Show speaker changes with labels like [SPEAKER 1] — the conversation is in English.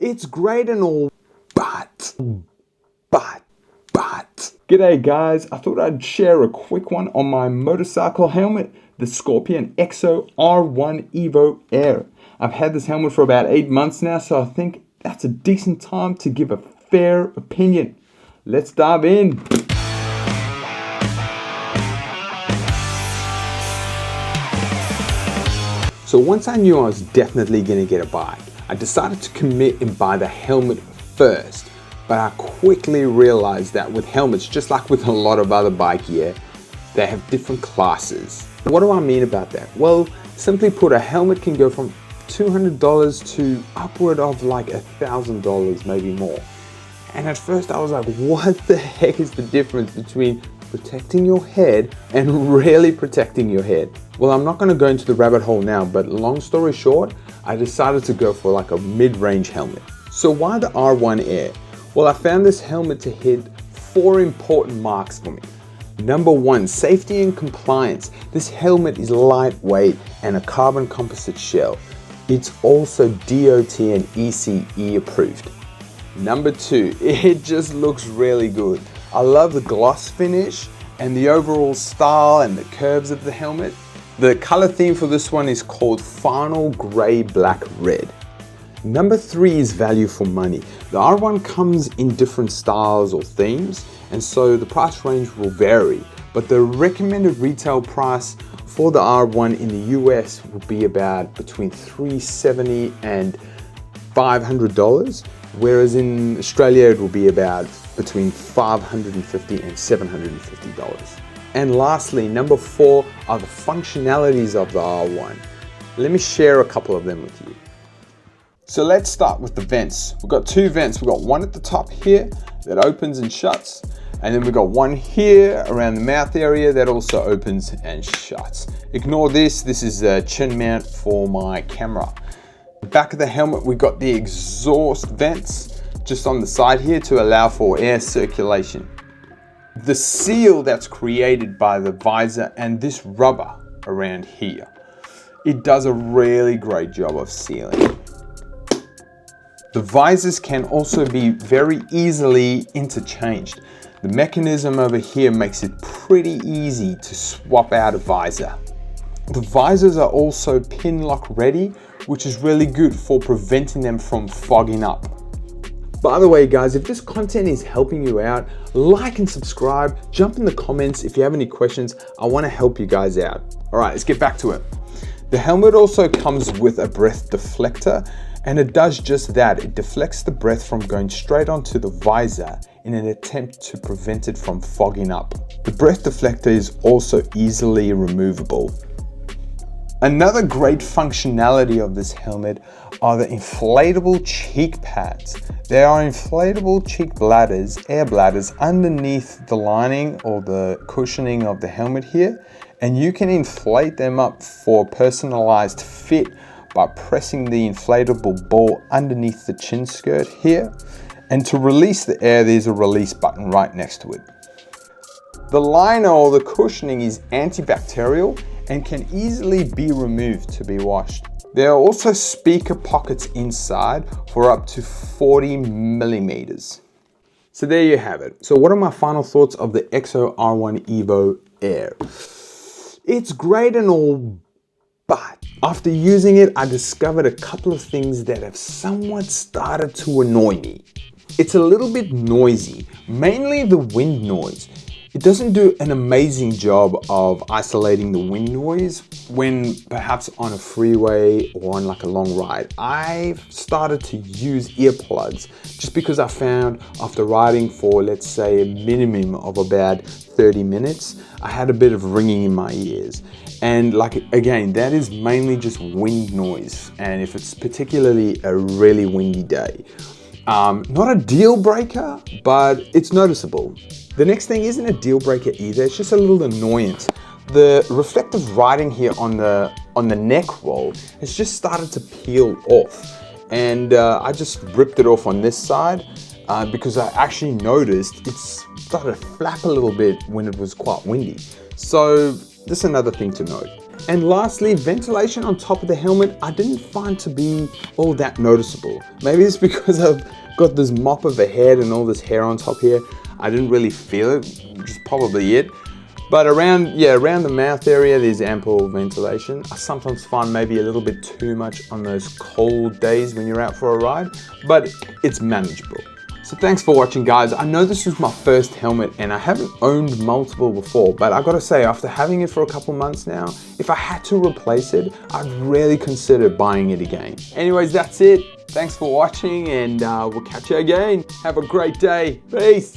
[SPEAKER 1] It's great and all, but. G'day guys, I thought I'd share a quick one on my motorcycle helmet, the Scorpion EXO R1 EVO Air. I've had this helmet for about 8 months now, so I think that's a decent time to give a fair opinion. Let's dive in. So once I knew I was definitely going to get a bike, I decided to commit and buy the helmet first. But I quickly realized that with helmets, just like with a lot of other bike gear, they have different classes. What do I mean about that? Well, simply put, a helmet can go from $200 to upward of like $1,000, maybe more. And at first I was like, what the heck is the difference between protecting your head and really protecting your head? Well, I'm not going to go into the rabbit hole now, but long story short, I decided to go for like a mid-range helmet. So why the R1 Air? Well, I found this helmet to hit 4 important marks for me. Number 1, safety and compliance. This helmet is lightweight and a carbon composite shell. It's also DOT and ECE approved. Number 2, it just looks really good. I love the gloss finish and the overall style and the curves of the helmet. The color theme for this one is called Final Gray Black Red. Number 3 is value for money. The R1 comes in different styles or themes, and so the price range will vary, but the recommended retail price for the R1 in the US will be about between $370 and $500, whereas in Australia it will be about between $550 and $750. And lastly, number 4 are the functionalities of the R1. Let me share a couple of them with you. So let's start with the vents. We've got 2 vents. We've got one at the top here that opens and shuts. And then we've got one here around the mouth area that also opens and shuts. Ignore this. This is a chin mount for my camera. The back of the helmet, we've got the exhaust vents just on the side here to allow for air circulation. The seal that's created by the visor and this rubber around here, it does a really great job of sealing. The visors can also be very easily interchanged. The mechanism over here makes it pretty easy to swap out a visor. The visors are also pin lock ready, which is really good for preventing them from fogging up. By the way guys, if this content is helping you out, like and subscribe, jump in the comments if you have any questions. I want to help you guys out. All right, let's get back to it. The helmet also comes with a breath deflector, and it does just that. It deflects the breath from going straight onto the visor in an attempt to prevent it from fogging up. The breath deflector is also easily removable. Another great functionality of this helmet are the inflatable cheek pads. There are inflatable cheek bladders, air bladders, underneath the lining or the cushioning of the helmet here, and you can inflate them up for personalized fit by pressing the inflatable ball underneath the chin skirt here. And to release the air, there's a release button right next to it. The liner or the cushioning is antibacterial and can easily be removed to be washed. There are also speaker pockets inside for up to 40 millimeters. So there you have it. So what are my final thoughts of the EXO R1 EVO Air? It's great and all, but after using it, I discovered a couple of things that have somewhat started to annoy me. It's a little bit noisy, mainly the wind noise. It doesn't do an amazing job of isolating the wind noise when perhaps on a freeway or on like a long ride. I've started to use earplugs just because I found after riding for, let's say, a minimum of about 30 minutes, I had a bit of ringing in my ears. And like, again, that is mainly just wind noise. And if it's particularly a really windy day, not a deal breaker, but it's noticeable. The next thing isn't a deal breaker either. It's just a little annoyance. The reflective writing here on the neck roll has just started to peel off. And I just ripped it off on this side because I actually noticed it's started to flap a little bit when it was quite windy. So this is another thing to note. And lastly, ventilation on top of the helmet, I didn't find to be all that noticeable. Maybe it's because I've got this mop of a head and all this hair on top here. I didn't really feel it, which is probably it. But around the mouth area, there's ample ventilation. I sometimes find maybe a little bit too much on those cold days when you're out for a ride, but it's manageable. So thanks for watching, guys. I know this was my first helmet and I haven't owned multiple before, but I gotta say, after having it for a couple months now, if I had to replace it, I'd really consider buying it again. Anyways, that's it. Thanks for watching and we'll catch you again. Have a great day. Peace.